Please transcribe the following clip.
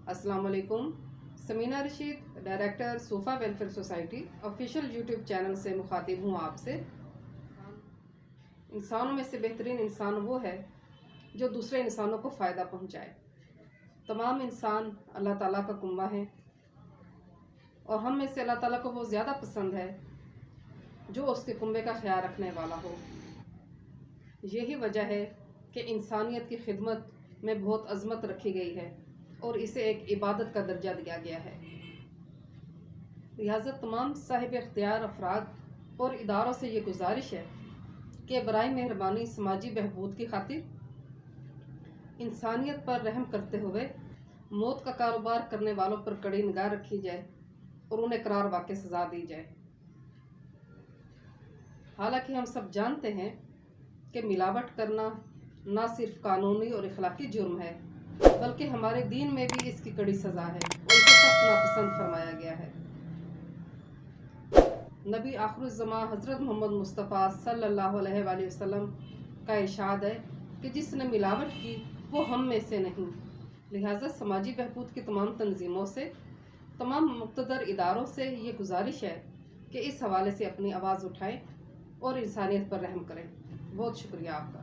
अस्सलाम वालेकुम। Samina Rashid, director Sufa welfare society official YouTube channel से मुखातिब हूँ आपसे। इंसानों में से बेहतरीन इंसान वो है जो दूसरे इंसानों को फ़ायदा पहुँचाए। तमाम इंसान अल्लाह ताला का कुंबा है और हम में से अल्लाह ताला को वो ज़्यादा पसंद है जो उसके कुंबे का ख्याल रखने वाला हो। यही वजह है कि इंसानियत की खिदमत में बहुत अज़मत रखी गई है और इसे एक इबादत का दर्जा दिया गया है। लिहाजा तमाम साहिब इख्तियार अफराद और इदारों से ये गुजारिश है कि बराए मेहरबानी समाजी बहबूद की खातिर इंसानियत पर रहम करते हुए मौत का कारोबार करने वालों पर कड़ी निगाह रखी जाए और उन्हें करार वाक़ई सज़ा दी जाए। हालांकि हम सब जानते हैं कि मिलावट करना ना सिर्फ कानूनी और इखलाकी जुर्म है बल्कि हमारे दीन में भी इसकी कड़ी सज़ा है और इसे सख्त नापसंद फरमाया गया है। नबी आखिरुज़्ज़मां हज़रत मोहम्मद मुस्तफ़ा सल्लल्लाहु अलैहि वसल्लम का इरशाद है कि जिसने मिलावट की वो हम में से नहीं। लिहाजा समाजी बहबूद की तमाम तंजीमों से, तमाम मुक़्तदर इदारों से ये गुजारिश है कि इस हवाले से अपनी आवाज़ उठाएं और इंसानियत पर रहम करें। बहुत शुक्रिया आपका।